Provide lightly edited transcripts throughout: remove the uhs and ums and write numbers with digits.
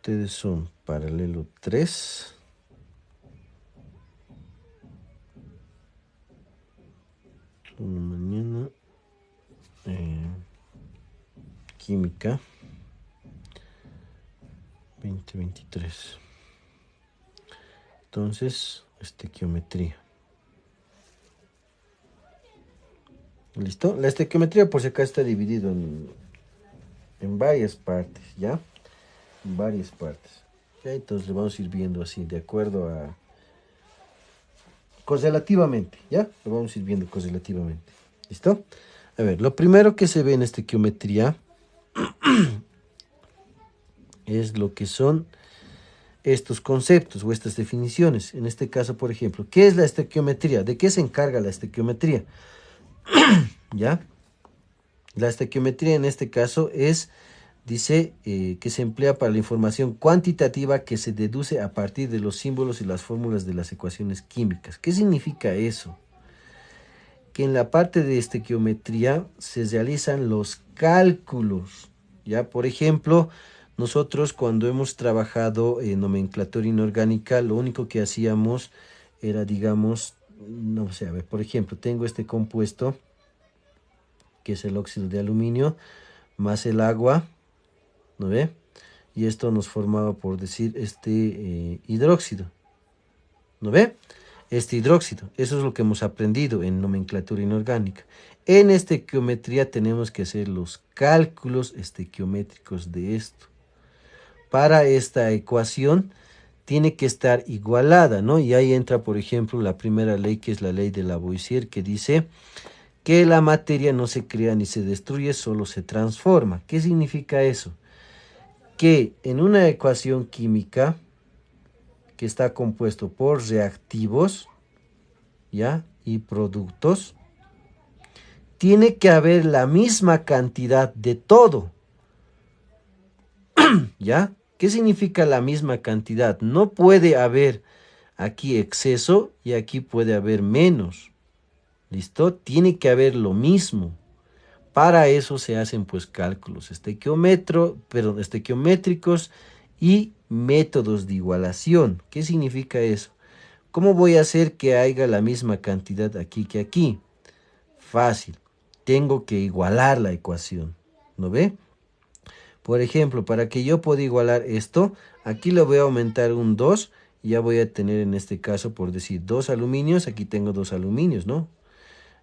ustedes son paralelo 3. Mañana. Química 2023. Entonces, estequiometría. ¿Listo? La estequiometría por si acá está dividido en varias partes, ¿ya? En varias partes. ¿Ya? Entonces le vamos a ir viendo así, de acuerdo a... correlativamente, ¿ya? Lo vamos a ir viendo correlativamente. ¿Listo? A ver, lo primero que se ve en estequiometría es lo que son estos conceptos o estas definiciones. En este caso, por ejemplo, ¿qué es la estequiometría? ¿De qué se encarga la estequiometría? ¿Ya? La estequiometría en este caso dice que se emplea para la información cuantitativa que se deduce a partir de los símbolos y las fórmulas de las ecuaciones químicas. ¿Qué significa eso? Que en la parte de estequiometría se realizan los cálculos. ¿Ya? Por ejemplo, nosotros cuando hemos trabajado en nomenclatura inorgánica, lo único que hacíamos era, digamos, no sé, a ver, por ejemplo, tengo este compuesto, que es el óxido de aluminio, más el agua, ¿no ve? Y esto nos formaba, por decir, hidróxido, ¿no ve? Este hidróxido, eso es lo que hemos aprendido en nomenclatura inorgánica. En estequiometría tenemos que hacer los cálculos estequiométricos de esto. Para esta ecuación tiene que estar igualada, ¿no? Y ahí entra, por ejemplo, la primera ley, que es la ley de Lavoisier, que dice que la materia no se crea ni se destruye, solo se transforma. ¿Qué significa eso? Que en una ecuación química que está compuesto por reactivos, ¿ya? Y productos, tiene que haber la misma cantidad de todo, ¿ya? ¿Qué significa la misma cantidad? No puede haber aquí exceso y aquí puede haber menos. ¿Listo? Tiene que haber lo mismo. Para eso se hacen pues cálculos estequiométricos y métodos de igualación. ¿Qué significa eso? ¿Cómo voy a hacer que haya la misma cantidad aquí que aquí? Fácil. Tengo que igualar la ecuación. ¿No ve? Por ejemplo, para que yo pueda igualar esto, aquí le voy a aumentar un 2 y ya voy a tener en este caso, por decir, 2 aluminios. Aquí tengo 2 aluminios, ¿no?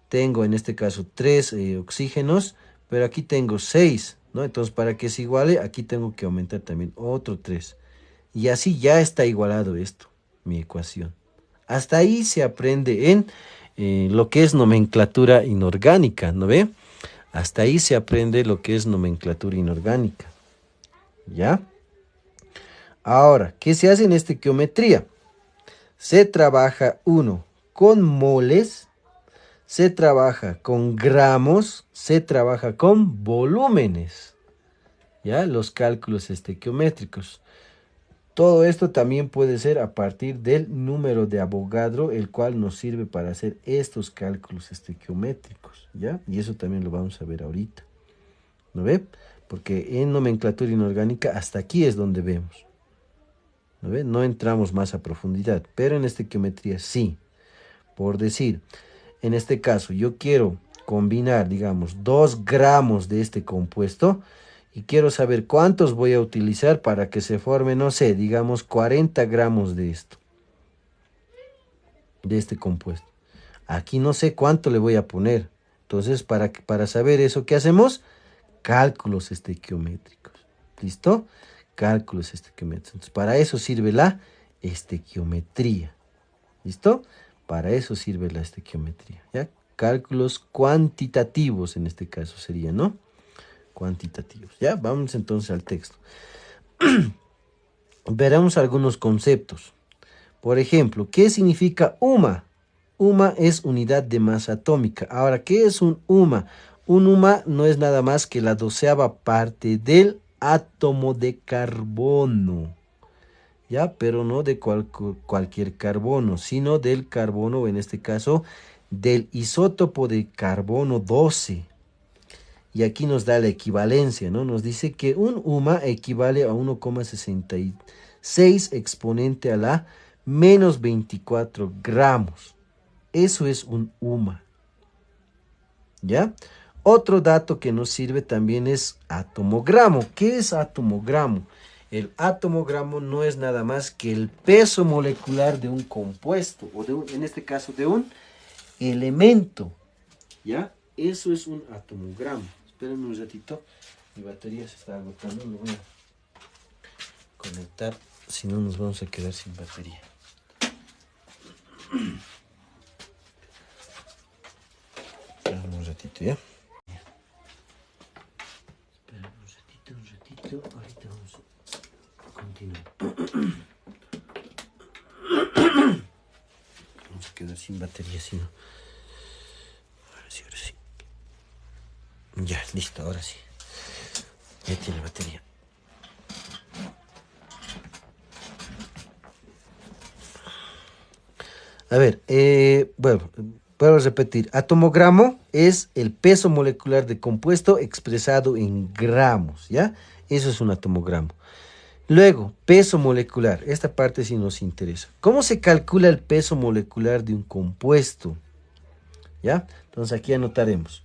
Tengo en este caso 3 oxígenos, pero aquí tengo 6, ¿no? Entonces, para que se iguale, aquí tengo que aumentar también otro 3. Y así ya está igualado esto, mi ecuación. Hasta ahí se aprende en lo que es nomenclatura inorgánica, ¿no ve? Hasta ahí se aprende lo que es nomenclatura inorgánica. ¿Ya? Ahora, ¿qué se hace en estequiometría? Se trabaja, uno, con moles, se trabaja con gramos, se trabaja con volúmenes. ¿Ya? Los cálculos estequiométricos. Todo esto también puede ser a partir del número de Avogadro, el cual nos sirve para hacer estos cálculos estequiométricos, ¿ya? Y eso también lo vamos a ver ahorita, ¿no ve? Porque en nomenclatura inorgánica hasta aquí es donde vemos, ¿no ve? No entramos más a profundidad, pero en estequiometría sí. Por decir, en este caso yo quiero combinar, digamos, 2 gramos de este compuesto, y quiero saber cuántos voy a utilizar para que se forme, no sé, digamos 40 gramos de esto, de este compuesto. Aquí no sé cuánto le voy a poner. Entonces, para saber eso, ¿qué hacemos? Cálculos estequiométricos. ¿Listo? Cálculos estequiométricos. Entonces, para eso sirve la estequiometría. ¿Listo? Para eso sirve la estequiometría. ¿Ya? Cálculos cuantitativos en este caso sería, ¿no? Cuantitativos. Ya, vamos entonces al texto. Veremos algunos conceptos. Por ejemplo, ¿qué significa UMA? UMA es unidad de masa atómica. Ahora, ¿qué es un UMA? Un UMA no es nada más que la 12ª parte del átomo de carbono. ¿Ya? Pero no de cualquier carbono, sino del carbono, en este caso, del isótopo de carbono 12. y aquí nos da la equivalencia, ¿no? Nos dice que un UMA equivale a 1,66 exponente a la menos 24 gramos. Eso es un UMA, ¿ya? Otro dato que nos sirve también es atomogramo. ¿Qué es atomogramo? El atomogramo no es nada más que el peso molecular de un compuesto, o en este caso de un elemento, ¿ya? Eso es un atomogramo. Espérenme un ratito, mi batería se está agotando, lo voy a conectar, si no nos vamos a quedar sin batería. Espérenme un ratito, ¿ya? Espérenme un ratito, ahorita vamos a continuar. Vamos a quedar sin batería, si no. Ahora sí, ahora sí. Ya, listo, ahora sí. Ya tiene batería. A ver, bueno, puedo repetir. Atomogramo es el peso molecular de compuesto expresado en gramos, ¿ya? Eso es un atomogramo. Luego, peso molecular. Esta parte sí nos interesa. ¿Cómo se calcula el peso molecular de un compuesto? ¿Ya? Entonces aquí anotaremos.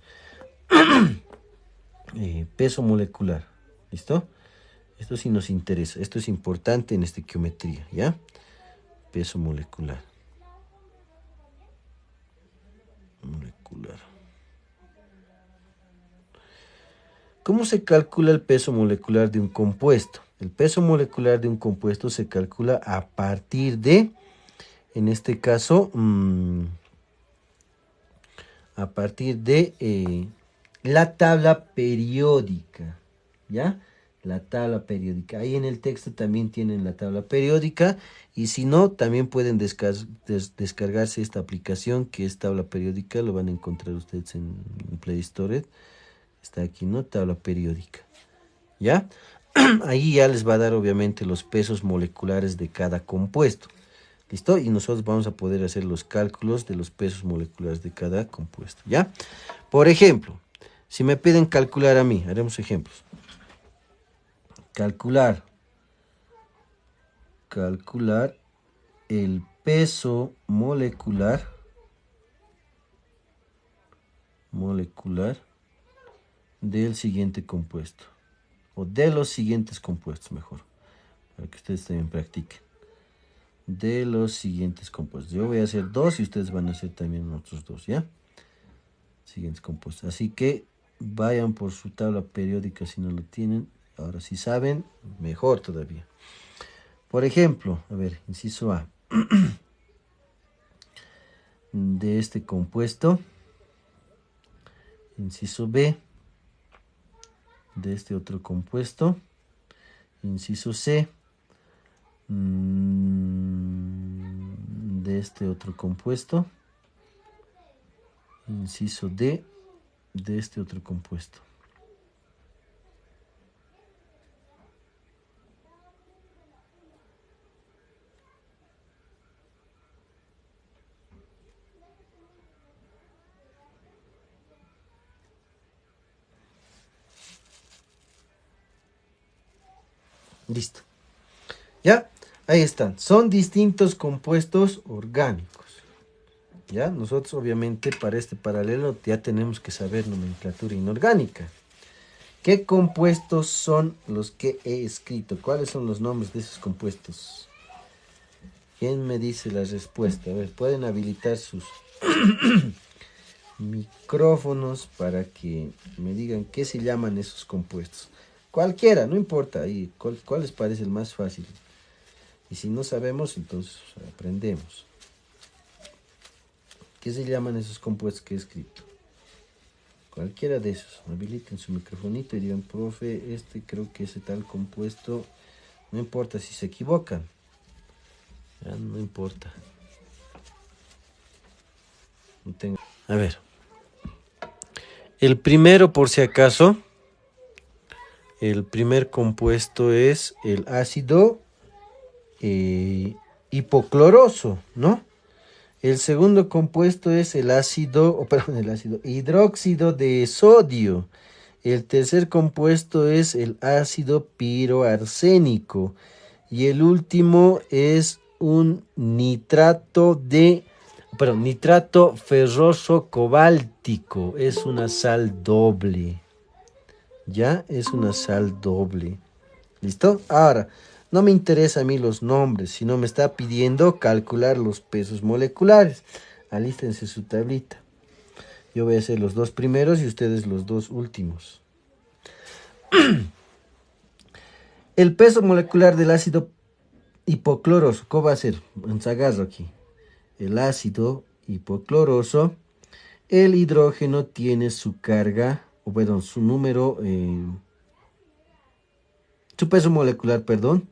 Peso molecular. ¿Listo? Esto sí nos interesa. Esto es importante en estequiometría, ¿ya? Peso molecular. Molecular. ¿Cómo se calcula el peso molecular de un compuesto? El peso molecular de un compuesto se calcula a partir de, en este caso, a partir de la tabla periódica, ¿ya? La tabla periódica. Ahí en el texto también tienen la tabla periódica y si no, también pueden descargarse esta aplicación que es tabla periódica, lo van a encontrar ustedes en Play Store. Está aquí, ¿no? Tabla periódica, ¿ya? Ahí ya les va a dar obviamente los pesos moleculares de cada compuesto. ¿Listo? Y nosotros vamos a poder hacer los cálculos de los pesos moleculares de cada compuesto, ¿ya? Por ejemplo, si me piden calcular a mí, haremos ejemplos. Calcular el peso molecular del siguiente compuesto, o de los siguientes compuestos, mejor, para que ustedes también practiquen. De los siguientes compuestos. Yo voy a hacer 2 y ustedes van a hacer también otros 2, ¿ya? Siguientes compuestos. Así que vayan por su tabla periódica si no lo tienen. Ahora si saben, mejor todavía. Por ejemplo, a ver, inciso A. De este compuesto. Inciso B. De este otro compuesto. Inciso C. De este otro compuesto. Inciso D. De este otro compuesto. Listo. ¿Ya? Ahí están. Son distintos compuestos orgánicos. ¿Ya? Nosotros obviamente para este paralelo ya tenemos que saber nomenclatura inorgánica. ¿Qué compuestos son los que he escrito? ¿Cuáles son los nombres de esos compuestos? ¿Quién me dice la respuesta? A ver, pueden habilitar sus micrófonos para que me digan qué se llaman esos compuestos. Cualquiera, no importa, ahí, ¿cuál les parece el más fácil? Y si no sabemos, entonces aprendemos. ¿Qué se llaman esos compuestos que he escrito? Cualquiera de esos. Habiliten su microfonito y digan, profe, creo que ese tal compuesto. No importa si se equivocan. Ya, no importa. No tengo... A ver. El primero, por si acaso. El primer compuesto es el ácido hipocloroso, ¿no? El segundo compuesto es el ácido hidróxido de sodio. El tercer compuesto es el ácido piroarsénico. Y el último es un nitrato ferroso cobáltico. Es una sal doble. ¿Ya? Es una sal doble. ¿Listo? Ahora, no me interesa a mí los nombres, sino me está pidiendo calcular los pesos moleculares. Alístense su tablita. Yo voy a hacer los dos primeros y ustedes los dos últimos. El peso molecular del ácido hipocloroso, ¿cómo va a ser? Agarro aquí. El ácido hipocloroso, el hidrógeno tiene su carga, o perdón, su número, su peso molecular, perdón,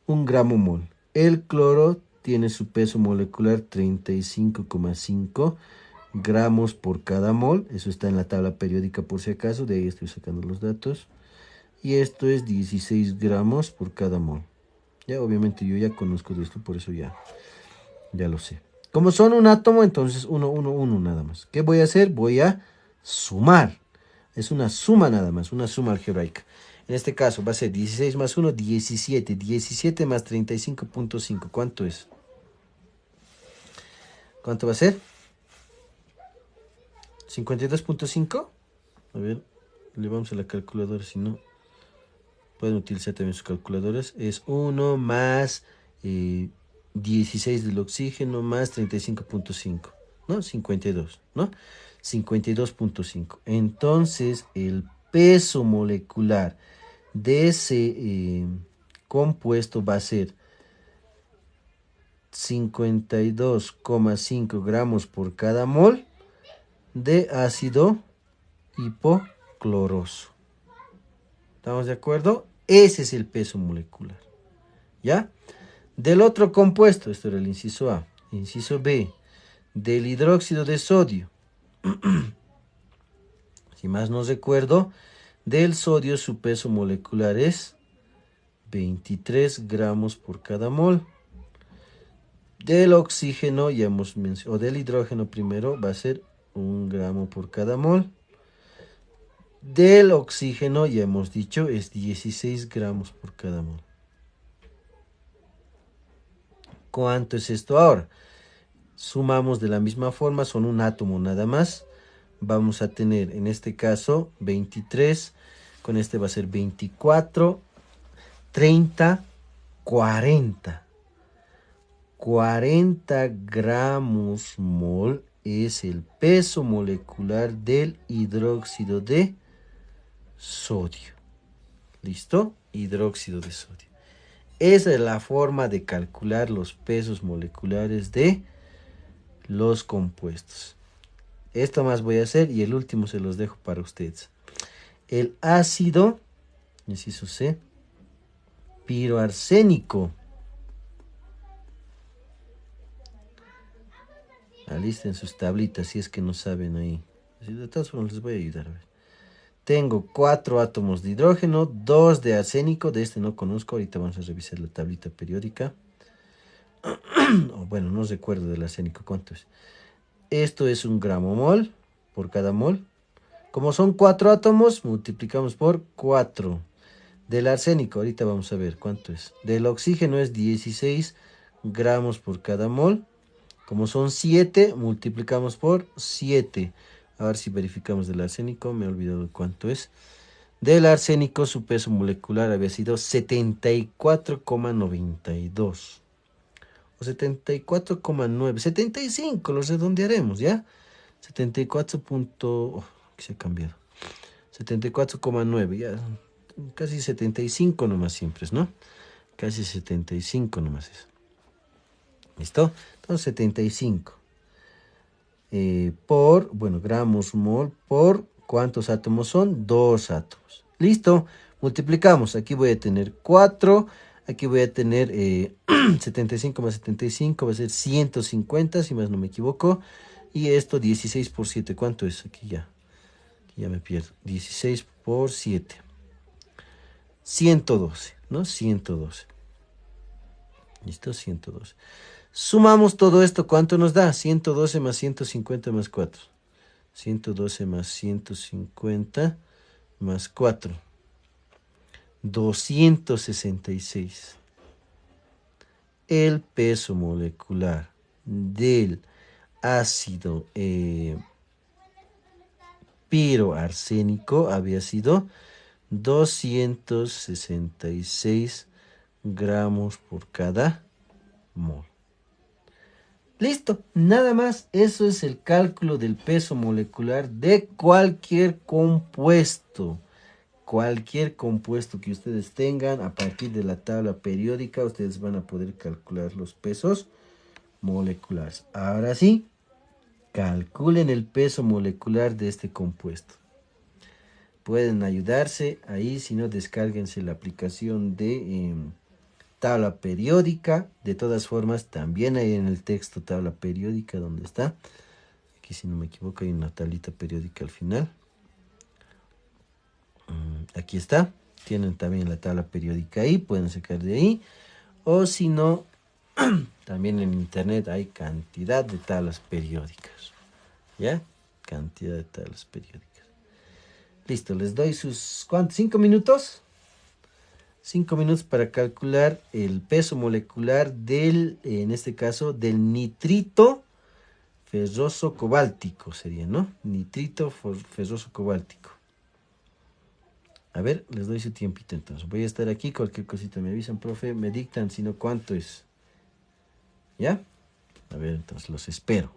1 g/mol. El cloro tiene su peso molecular 35,5 gramos por cada mol. Eso está en la tabla periódica por si acaso, de ahí estoy sacando los datos. Y esto es 16 gramos por cada mol. Ya, obviamente yo ya conozco de esto, por eso ya lo sé. Como son un átomo, entonces 1, 1, 1 nada más. ¿Qué voy a hacer? Voy a sumar. Es una suma nada más, una suma algebraica. En este caso va a ser 16 más 1, 17. 17 más 35,5. ¿Cuánto es? ¿Cuánto va a ser? 52,5. A ver, le vamos a la calculadora, si no, pueden utilizar también sus calculadoras. Es 1 más 16 del oxígeno más 35,5, ¿no? 52, ¿no? 52,5. Entonces, el peso molecular de ese compuesto va a ser 52,5 gramos por cada mol de ácido hipocloroso. ¿Estamos de acuerdo? Ese es el peso molecular. ¿Ya? Del otro compuesto, esto era el inciso A. Inciso B, del hidróxido de sodio. Si más no recuerdo, del sodio su peso molecular es 23 gramos por cada mol. Del oxígeno, ya hemos mencionado, o del hidrógeno primero, va a ser 1 gramo por cada mol. Del oxígeno, ya hemos dicho, es 16 gramos por cada mol. ¿Cuánto es esto ahora? Sumamos de la misma forma, son un átomo nada más. Vamos a tener, en este caso, 23. Con este va a ser 24, 30, 40. 40 gramos mol es el peso molecular del hidróxido de sodio. ¿Listo? Hidróxido de sodio. Esa es la forma de calcular los pesos moleculares de los compuestos. Esto más voy a hacer y el último se los dejo para ustedes. El ácido, inciso C, piroarsénico. Alisten sus tablitas si es que no saben ahí. De todas formas les voy a ayudar. A ver. Tengo 4 átomos de hidrógeno, 2 de arsénico. De este no conozco, ahorita vamos a revisar la tablita periódica. Bueno, no recuerdo del arsénico cuánto es. Esto es 1 gramo mol por cada mol. Como son 4 átomos, multiplicamos por 4. Del arsénico, ahorita vamos a ver cuánto es. Del oxígeno es 16 gramos por cada mol. Como son 7, multiplicamos por 7. A ver si verificamos del arsénico. Me he olvidado cuánto es. Del arsénico, su peso molecular había sido 74,92. O 74,9. 75, los redondearemos, ¿ya? 74. Que se ha cambiado. 74,9, ya. Casi 75 nomás siempre, ¿no? Casi 75 nomás es. ¿Listo? Entonces 75 por, bueno, gramos mol por, ¿cuántos átomos son? 2 átomos. ¿Listo? Multiplicamos. Aquí voy a tener 4. Aquí voy a tener 75 más 75 va a ser 150, si más no me equivoco. Y esto 16 por 7. ¿Cuánto es? Aquí ya me pierdo. 16 por 7. 112, ¿no? 112. ¿Listo? 112. Sumamos todo esto, ¿cuánto nos da? 112 más 150 más 4. 112 más 150 más 4. 266. El peso molecular del ácido piroarsénico había sido 266 gramos por cada mol. Listo, nada más. Eso es el cálculo del peso molecular de cualquier compuesto. Cualquier compuesto que ustedes tengan, a partir de la tabla periódica, ustedes van a poder calcular los pesos moleculares. Ahora sí, calculen el peso molecular de este compuesto. Pueden ayudarse ahí, si no, descárguense la aplicación de tabla periódica. De todas formas, también hay en el texto tabla periódica, donde está. Aquí, si no me equivoco, hay una tablita periódica al final. Aquí está. Tienen también la tabla periódica ahí, pueden sacar de ahí. O si no, también en internet hay cantidad de tablas periódicas. ¿Ya? Cantidad de tablas periódicas. Listo, les doy sus, ¿cuántos? 5 minutos. 5 minutos para calcular el peso molecular del, en este caso, del nitrito ferroso cobáltico sería, ¿no? Nitrito ferroso cobáltico. A ver, les doy su tiempito entonces. Voy a estar aquí, cualquier cosita me avisan, profe, me dictan, si no, ¿cuánto es? ¿Ya? A ver, entonces los espero.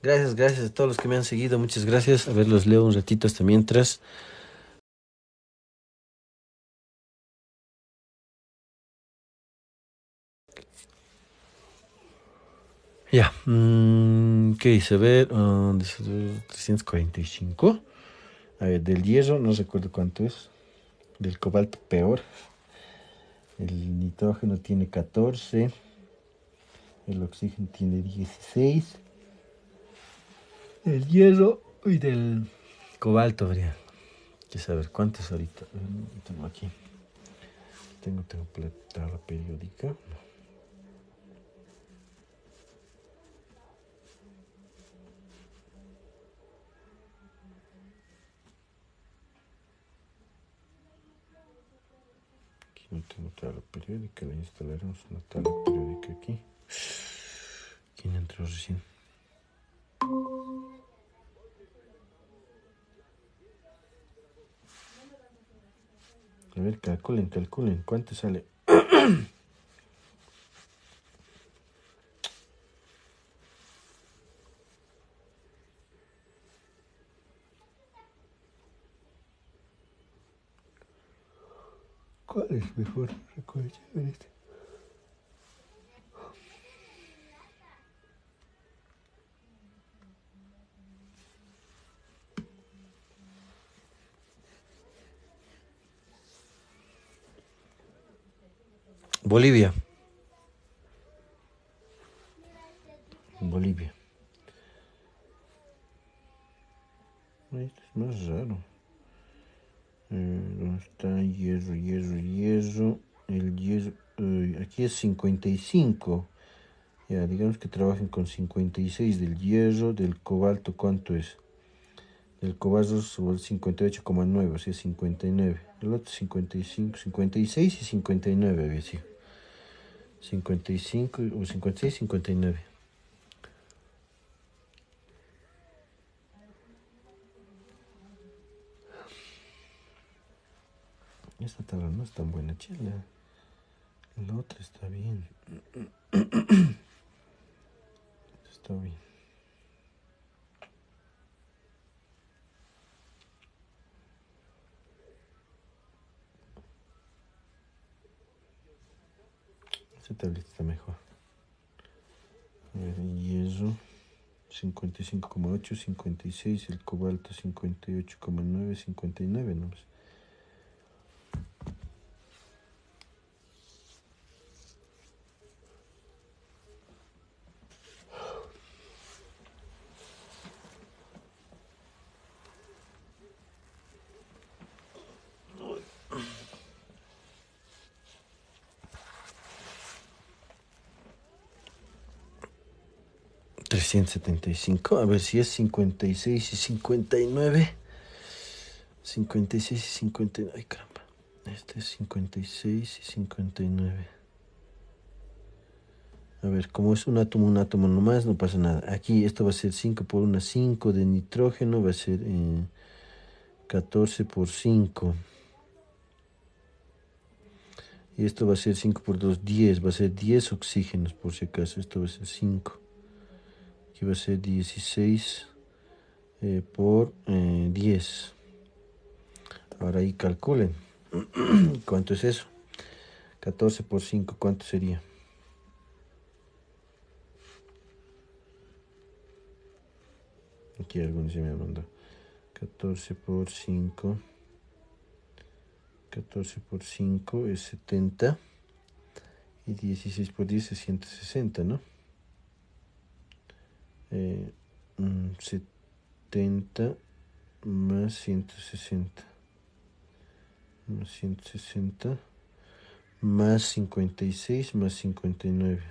Gracias a todos los que me han seguido, muchas gracias. A ver, los leo un ratito hasta mientras. Ya, ¿qué dice? A ver, 345. A ver, del hierro, no recuerdo cuánto es. Del cobalto, peor. El nitrógeno tiene 14. El oxígeno tiene 16. El hierro y del cobalto habría que saber cuántos ahorita. Tengo aquí. Tengo la tabla periódica. Aquí no tengo tabla periódica. Le instalaremos una tabla periódica aquí. ¿Quién entró recién? A ver, calculen. ¿Cuánto sale? ¿Cuál es mejor? Recuerden este. Bolivia. Esto es más raro. ¿Dónde está? Hierro. El hierro. Aquí es 55. Ya, digamos que trabajen con 56 del hierro. Del cobalto, ¿cuánto es? Del cobalto es 58,9, o sea, 59. El otro 55, 56 y 59 había sido. 55 o 56, 59. Esta tabla no es tan buena, chela. La otra está bien. Está bien. Esta tablita está mejor. A ver, hierro 55,8, 56, el cobalto 58,9, 59 nomás. 175. A ver si es 56 y 59. 56 y 59. Ay, caramba. Este es 56 y 59. A ver, como es un átomo nomás, no pasa nada. Aquí esto va a ser 5 por 1, 5 de nitrógeno. Va a ser 14 por 5. Y esto va a ser 5 por 2, 10. Va a ser 10 oxígenos, por si acaso. Esto va a ser 5. Aquí va a ser 16 por 10. Ahora ahí calculen. ¿Cuánto es eso? 14 por 5, ¿cuánto sería? Aquí algunos se me han mandado. 14 por 5. 14 por 5 es 70. Y 16 por 10 es 160, ¿no? 70 más 160. Más 160. Más 56 más 59.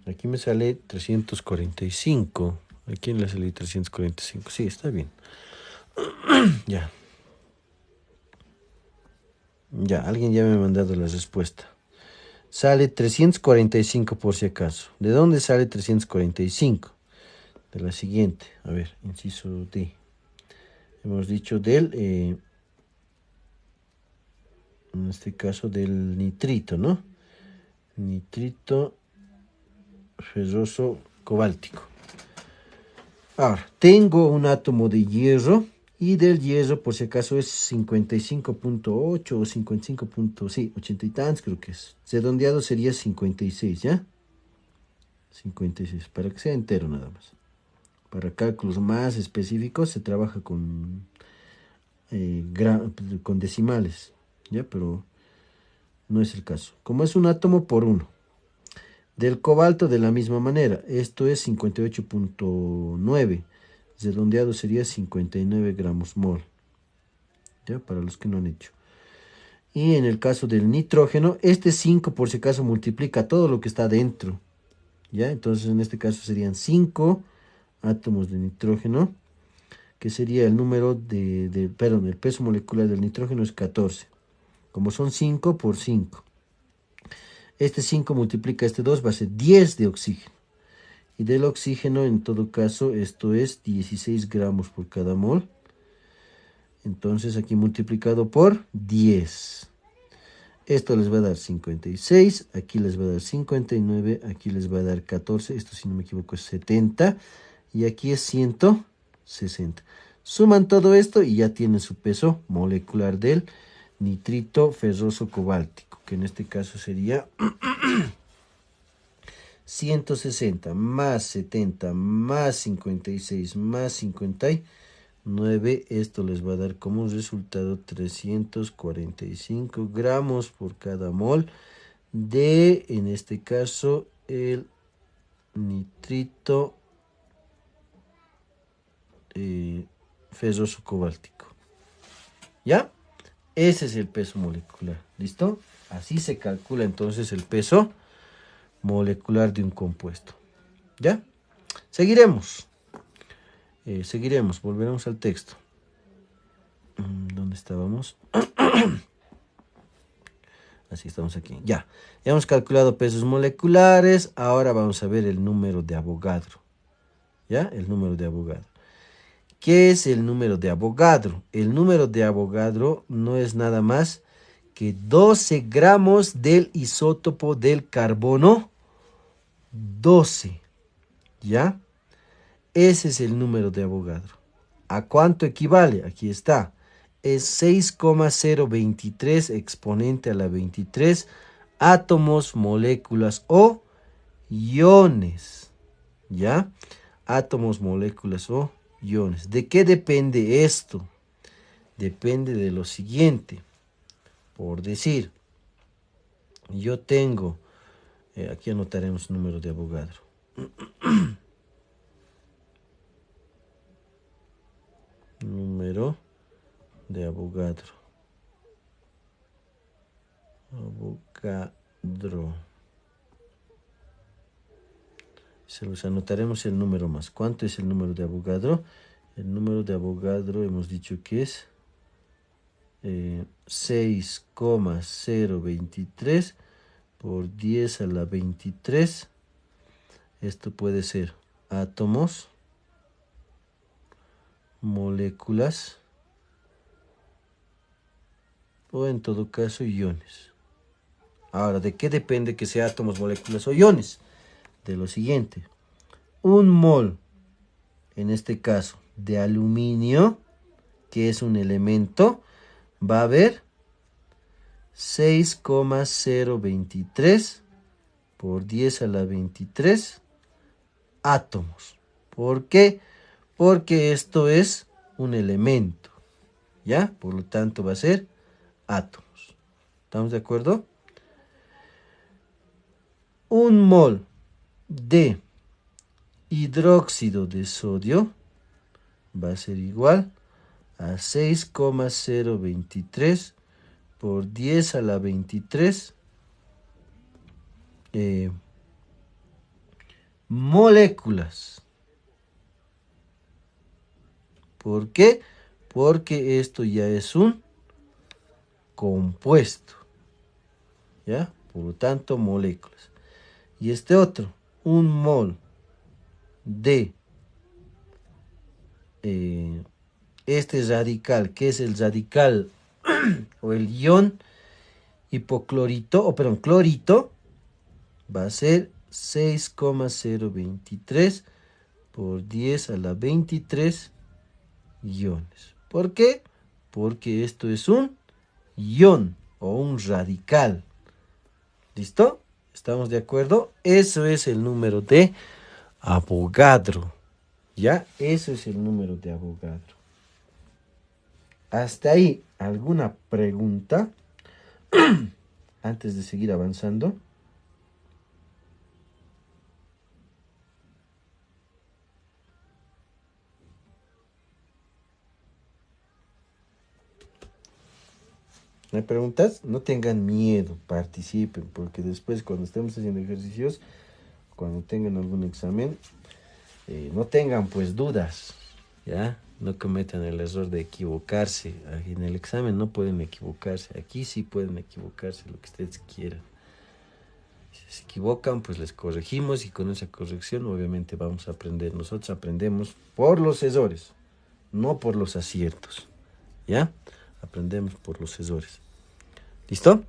Aquí me sale 345. ¿A quién le sale 345? Sí, está bien. Ya. Ya, alguien ya me ha mandado la respuesta. Sale 345 por si acaso. ¿De dónde sale 345? De la siguiente. A ver, inciso D. Hemos dicho del, en este caso del nitrito, ¿no? Nitrito ferroso cobáltico. Ahora, tengo un átomo de hierro y del hierro, por si acaso, es 55.8 o 55. Sí, 80 y tantos creo que es. Redondeado sería 56, ¿ya? 56, para que sea entero nada más. Para cálculos más específicos se trabaja con decimales, ¿ya? Pero no es el caso. Como es un átomo por uno. Del cobalto de la misma manera. Esto es 58.9. Redondeado sería 59 gramos mol. ¿Ya? Para los que no han hecho. Y en el caso del nitrógeno, este 5 por si acaso multiplica todo lo que está dentro. ¿Ya? Entonces en este caso serían 5 átomos de nitrógeno, que sería el número perdón, el peso molecular del nitrógeno es 14. Como son 5 por 5. Este 5 multiplica este 2, va a ser 10 de oxígeno. Y del oxígeno, en todo caso, esto es 16 gramos por cada mol. Entonces aquí multiplicado por 10. Esto les va a dar 56, aquí les va a dar 59, aquí les va a dar 14, esto si no me equivoco es 70, y aquí es 160. Suman todo esto y ya tienen su peso molecular del nitrito ferroso cobáltico, que en este caso sería 160 más 70 más 56 más 59. Esto les va a dar como resultado 345 gramos por cada mol de, en este caso, el nitrito ferroso cobáltico. ¿Ya? Ese es el peso molecular. ¿Listo? Así se calcula entonces el peso molecular de un compuesto. ¿Ya? Seguiremos. Seguiremos. Volveremos al texto. ¿Dónde estábamos? Así estamos aquí. Ya. Hemos calculado pesos moleculares. Ahora vamos a ver el número de Avogadro. ¿Ya? El número de Avogadro. ¿Qué es el número de Avogadro? El número de Avogadro no es nada más que 12 gramos del isótopo del carbono 12. ¿Ya? Ese es el número de Avogadro. ¿A cuánto equivale? Aquí está. Es 6,023 exponente a la 23 átomos, moléculas o iones. ¿Ya? Átomos, moléculas o iones. ¿De qué depende esto? Depende de lo siguiente. Por decir, yo tengo, aquí anotaremos número de Avogadro. Número de Avogadro. Avogadro. Se los anotaremos el número más. ¿Cuánto es el número de Avogadro? El número de Avogadro hemos dicho que es 6,023 por 10 a la 23. Esto puede ser átomos, moléculas o en todo caso iones. Ahora, ¿de qué depende que sea átomos, moléculas o iones? De lo siguiente. Un mol, en este caso, de aluminio, que es un elemento, va a haber 6,023 por 10 a la 23 átomos. ¿Por qué? Porque esto es un elemento, ¿ya? Por lo tanto va a ser átomos. ¿Estamos de acuerdo? Un mol de hidróxido de sodio va a ser igual a 6,023 por 10 a la 23 moléculas. ¿Por qué? Porque esto ya es un compuesto, ¿ya? Por lo tanto, moléculas. Y este otro, un mol de este radical, que es el radical o el ion hipoclorito, o perdón, clorito, va a ser 6,023 por 10 a la 23 iones. ¿Por qué? Porque esto es un ion o un radical. ¿Listo? ¿Estamos de acuerdo? Eso es el número de Avogadro. ¿Ya? Eso es el número de Avogadro. Hasta ahí, ¿alguna pregunta antes de seguir avanzando? ¿Me preguntas? No tengan miedo, participen, porque después cuando estemos haciendo ejercicios, cuando tengan algún examen, no tengan pues dudas, ¿ya? No cometan el error de equivocarse. En el examen no pueden equivocarse, aquí sí pueden equivocarse lo que ustedes quieran. Si se equivocan, pues les corregimos y con esa corrección obviamente vamos a aprender. Nosotros aprendemos por los errores, no por los aciertos, ¿ya? Aprendemos por los errores. ¿Listo?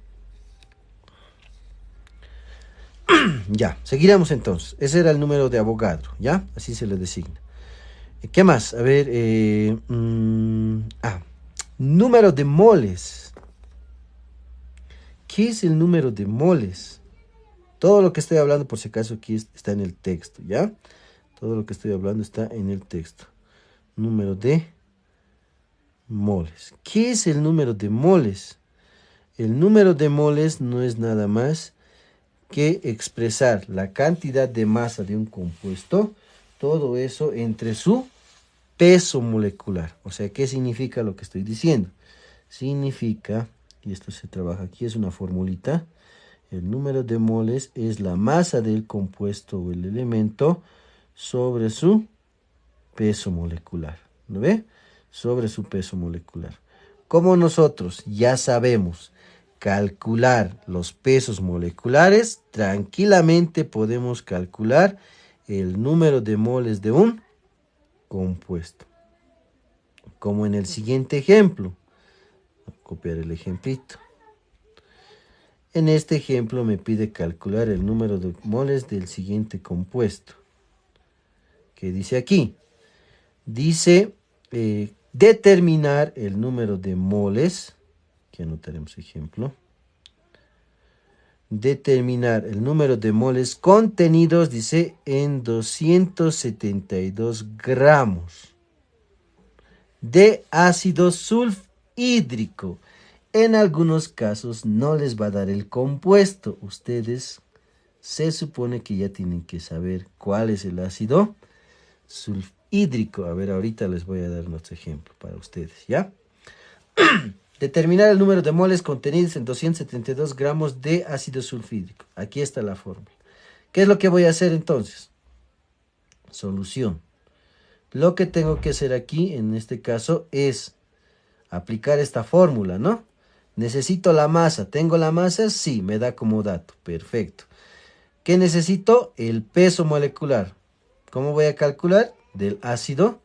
Ya, seguiremos entonces. Ese era el número de Avogadro, ¿ya? Así se le designa. ¿Qué más? A ver, número de moles. ¿Qué es el número de moles? Todo lo que estoy hablando, por si acaso, aquí está en el texto, ¿ya? Todo lo que estoy hablando está en el texto. Número de moles. ¿Qué es el número de moles? El número de moles no es nada más que expresar la cantidad de masa de un compuesto, todo eso entre su peso molecular. O sea, ¿qué significa lo que estoy diciendo? Significa, y esto se trabaja aquí, es una formulita, el número de moles es la masa del compuesto o el elemento sobre su peso molecular. ¿No ve? Sobre su peso molecular. Como nosotros ya sabemos calcular los pesos moleculares, tranquilamente podemos calcular el número de moles de un compuesto. Como en el siguiente ejemplo. Voy a copiar el ejemplito. En este ejemplo me pide calcular el número de moles del siguiente compuesto. ¿Qué dice aquí? Dice determinar el número de moles, que anotaremos ejemplo. Determinar el número de moles contenidos, dice, en 272 gramos de ácido sulfhídrico. En algunos casos no les va a dar el compuesto. Ustedes se supone que ya tienen que saber cuál es el ácido sulfhídrico. A ver, ahorita les voy a dar otro ejemplo para ustedes, ¿ya? Determinar el número de moles contenidos en 272 gramos de ácido sulfhídrico. Aquí está la fórmula. ¿Qué es lo que voy a hacer entonces? Solución. Lo que tengo que hacer aquí, en este caso, es aplicar esta fórmula, ¿no? Necesito la masa. ¿Tengo la masa? Sí, me da como dato. Perfecto. ¿Qué necesito? El peso molecular. ¿Cómo voy a calcular? Del ácido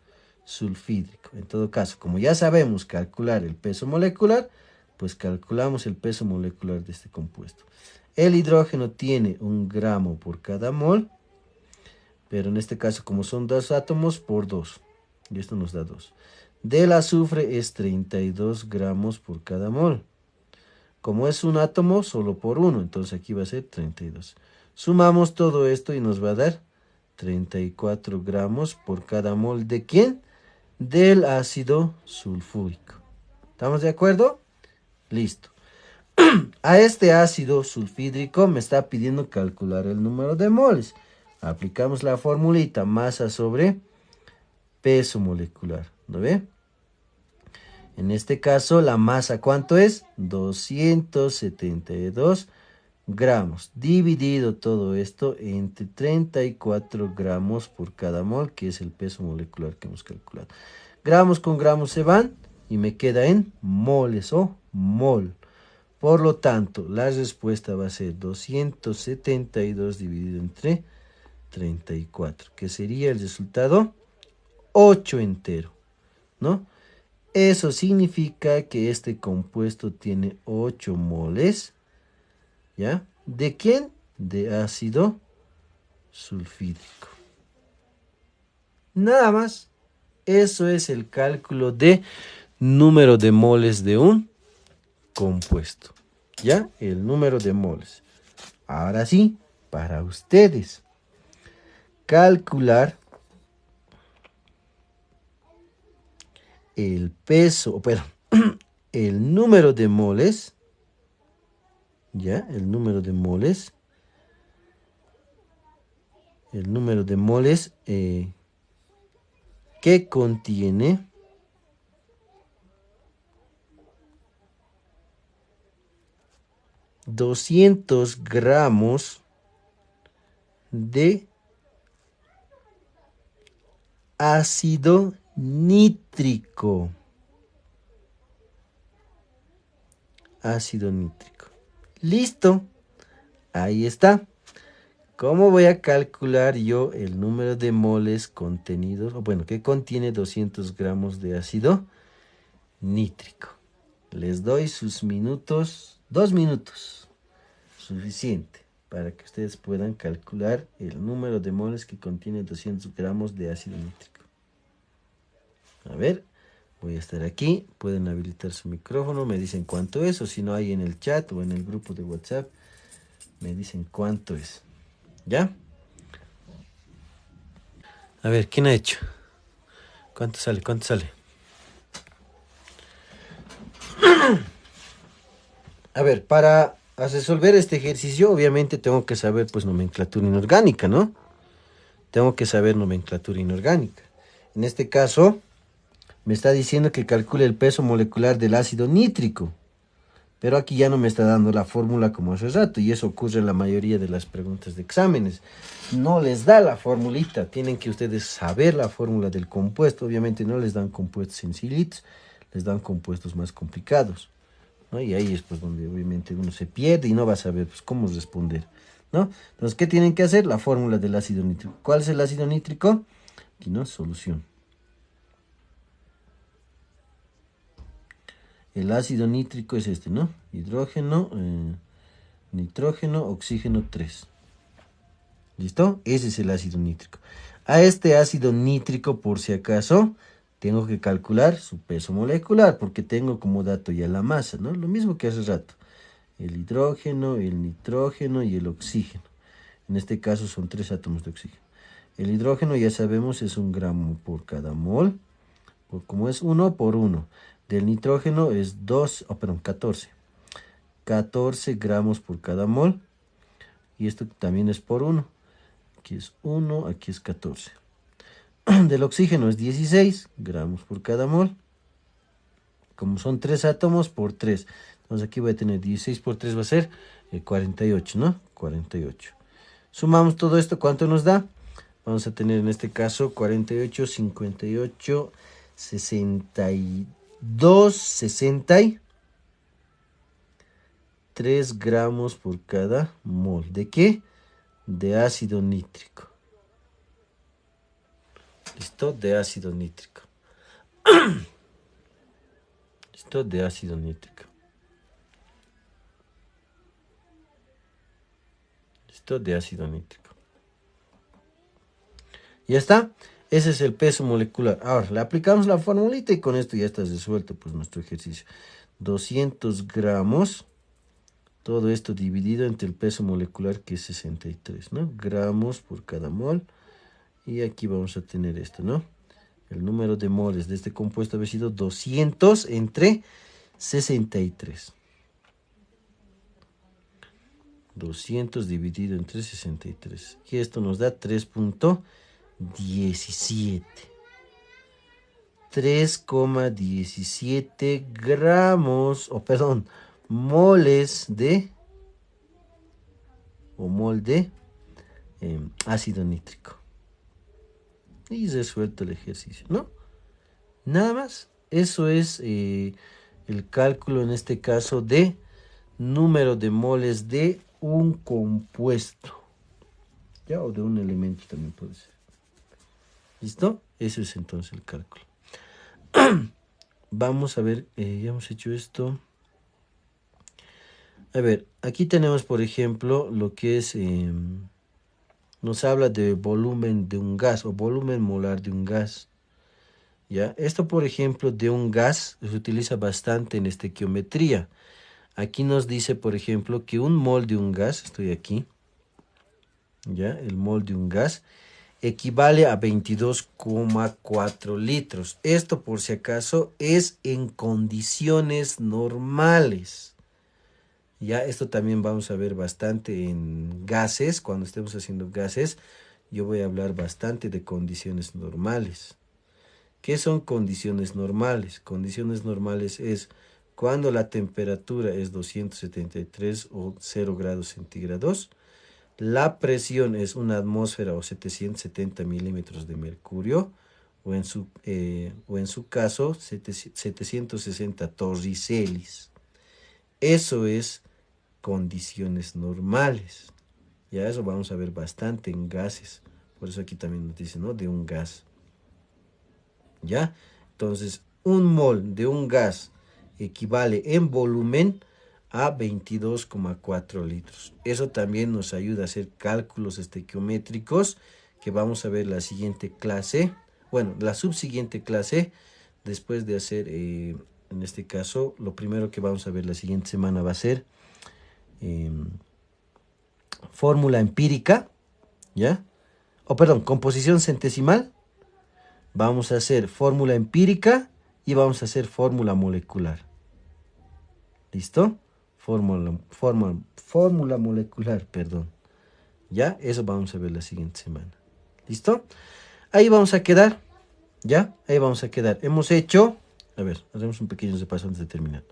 sulfídrico. En todo caso, como ya sabemos calcular el peso molecular, pues calculamos el peso molecular de este compuesto. El hidrógeno tiene 1 gramo por cada mol, pero en este caso, como son 2 átomos, por 2. Y esto nos da 2. Del azufre es 32 gramos por cada mol. Como es un átomo, solo por 1, entonces aquí va a ser 32. Sumamos todo esto y nos va a dar 34 gramos por cada mol. ¿De quién? Del ácido sulfúrico. ¿Estamos de acuerdo? Listo. A este ácido sulfídrico me está pidiendo calcular el número de moles. Aplicamos la formulita masa sobre peso molecular. ¿Lo ve? En este caso, la masa, ¿cuánto es? 272 gramos. Dividido todo esto entre 34 gramos por cada mol, que es el peso molecular que hemos calculado. Gramos con gramos se van y me queda en moles o mol. Por lo tanto, la respuesta va a ser 272 dividido entre 34, que sería el resultado 8 entero, ¿no? Eso significa que este compuesto tiene 8 moles, ¿ya? ¿De quién? De ácido sulfídrico. Nada más. Eso es el cálculo de número de moles de un compuesto. ¿Ya? El número de moles. Ahora sí, para ustedes. Calcular el peso, perdón, el número de moles. ¿Ya? El número de moles. El número de moles que contiene $200 gramos de ácido nítrico. Ácido nítrico. Listo. Ahí está. ¿Cómo voy a calcular yo el número de moles contenidos? O bueno, que contiene 200 gramos de ácido nítrico. Les doy sus minutos, 2 minutos. Suficiente para que ustedes puedan calcular el número de moles que contiene 200 gramos de ácido nítrico. A ver, voy a estar aquí. Pueden habilitar su micrófono, me dicen cuánto es, o si no hay en el chat o en el grupo de WhatsApp, me dicen cuánto es. ¿Ya? A ver, ¿quién ha hecho? ¿Cuánto sale? ¿Cuánto sale? A ver, para resolver este ejercicio, obviamente tengo que saber, pues, nomenclatura inorgánica, ¿no? Tengo que saber nomenclatura inorgánica. En este caso, me está diciendo que calcule el peso molecular del ácido nítrico. Pero aquí ya no me está dando la fórmula como hace rato, y eso ocurre en la mayoría de las preguntas de exámenes. No les da la formulita, tienen que ustedes saber la fórmula del compuesto. Obviamente no les dan compuestos sencillitos, les dan compuestos más complicados, ¿no? Y ahí es pues donde obviamente uno se pierde y no va a saber pues cómo responder, ¿no? Entonces, ¿qué tienen que hacer? La fórmula del ácido nítrico. ¿Cuál es el ácido nítrico? Aquí, ¿no? Solución. El ácido nítrico es este, ¿no? Hidrógeno, nitrógeno, oxígeno 3. ¿Listo? Ese es el ácido nítrico. A este ácido nítrico, por si acaso, tengo que calcular su peso molecular, porque tengo como dato ya la masa, ¿no? Lo mismo que hace rato. El hidrógeno, el nitrógeno y el oxígeno. En este caso son 3 átomos de oxígeno. El hidrógeno ya sabemos es 1 gramo por cada mol. Como es 1 por 1. Del nitrógeno es 14. 14 gramos por cada mol. Y esto también es por 1. Aquí es 1, aquí es 14. Del oxígeno es 16 gramos por cada mol. Como son 3 átomos por 3. Entonces aquí voy a tener 16 por 3 va a ser 48, ¿no? 48. Sumamos todo esto, ¿cuánto nos da? Vamos a tener en este caso 48, 58, 62, 63 gramos por cada mol. ¿De qué? De ácido nítrico. ¿Listo? De ácido nítrico. ¿Listo? De ácido nítrico. ¿Listo? De ácido nítrico. Ya está. Ese es el peso molecular. Ahora, le aplicamos la formulita y con esto ya está resuelto pues nuestro ejercicio. 200 gramos. Todo esto dividido entre el peso molecular que es 63, ¿no? Gramos por cada mol. Y aquí vamos a tener esto, ¿no? El número de moles de este compuesto había sido 200 entre 63. 200 dividido entre 63. Y esto nos da 3.17. 3,17 gramos, o perdón, moles de, o mol de ácido nítrico. Y resuelto el ejercicio, ¿no? Nada más. Eso es el cálculo en este caso de número de moles de un compuesto. ¿Ya? O de un elemento también puede ser. ¿Listo? Eso es entonces el cálculo. Vamos a ver, ya hemos hecho esto. A ver, aquí tenemos, por ejemplo, lo que es, nos habla de volumen de un gas o volumen molar de un gas. ¿Ya? Esto, por ejemplo, de un gas se utiliza bastante en estequiometría. Aquí nos dice, por ejemplo, que un mol de un gas, estoy aquí, ¿ya? El mol de un gas equivale a 22,4 litros. Esto, por si acaso, es en condiciones normales. Ya, esto también vamos a ver bastante en gases. Cuando estemos haciendo gases, yo voy a hablar bastante de condiciones normales. ¿Qué son condiciones normales? Condiciones normales es cuando la temperatura es 273 o 0 grados centígrados. La presión es una atmósfera o 770 milímetros de mercurio. O en su caso, 760 torricelis. Eso es condiciones normales. Ya eso vamos a ver bastante en gases. Por eso aquí también nos dice, ¿no? De un gas. ¿Ya? Entonces, un mol de un gas equivale en volumen a 22,4 litros. Eso también nos ayuda a hacer cálculos estequiométricos que vamos a ver la siguiente clase. Bueno, la subsiguiente clase, después de hacer, en este caso, lo primero que vamos a ver la siguiente semana va a ser fórmula empírica, ¿ya? O perdón, composición centesimal. Vamos a hacer fórmula empírica y vamos a hacer fórmula molecular. ¿Listo? Fórmula molecular, perdón. ¿Ya? Eso vamos a ver la siguiente semana. ¿Listo? Ahí vamos a quedar. ¿Ya? Ahí vamos a quedar. Hemos hecho... A ver, hacemos un pequeño repaso antes de terminar.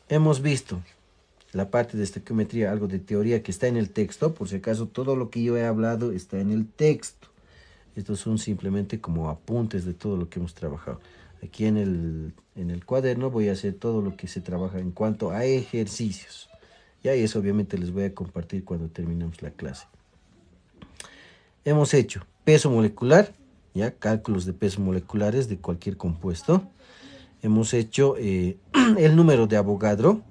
Hemos visto la parte de estequiometría, algo de teoría que está en el texto. Por si acaso, todo lo que yo he hablado está en el texto. Estos son simplemente como apuntes de todo lo que hemos trabajado. Aquí en el cuaderno voy a hacer todo lo que se trabaja en cuanto a ejercicios. Ya, y eso obviamente les voy a compartir cuando terminemos la clase. Hemos hecho peso molecular, ya, cálculos de pesos moleculares de cualquier compuesto. Hemos hecho el número de Avogadro,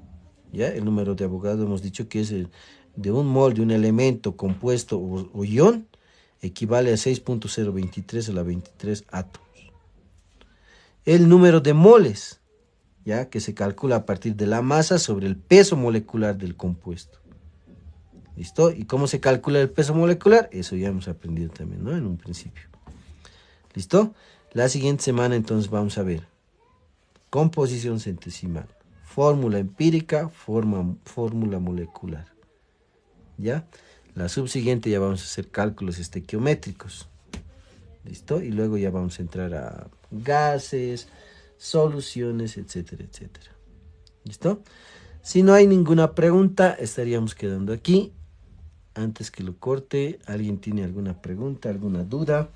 ya, el número de Avogadro hemos dicho que es de un mol de un elemento compuesto o ion, equivale a 6.023 a la 23 átomos. El número de moles, ya, que se calcula a partir de la masa sobre el peso molecular del compuesto. ¿Listo? ¿Y cómo se calcula el peso molecular? Eso ya hemos aprendido también, ¿no? En un principio. ¿Listo? La siguiente semana entonces vamos a ver composición centesimal, fórmula empírica, fórmula molecular. ¿Ya? La subsiguiente ya vamos a hacer cálculos estequiométricos. ¿Listo? Y luego ya vamos a entrar a gases, soluciones, etcétera, etcétera. ¿Listo? Si no hay ninguna pregunta, estaríamos quedando aquí. Antes que lo corte, ¿alguien tiene alguna pregunta, alguna duda?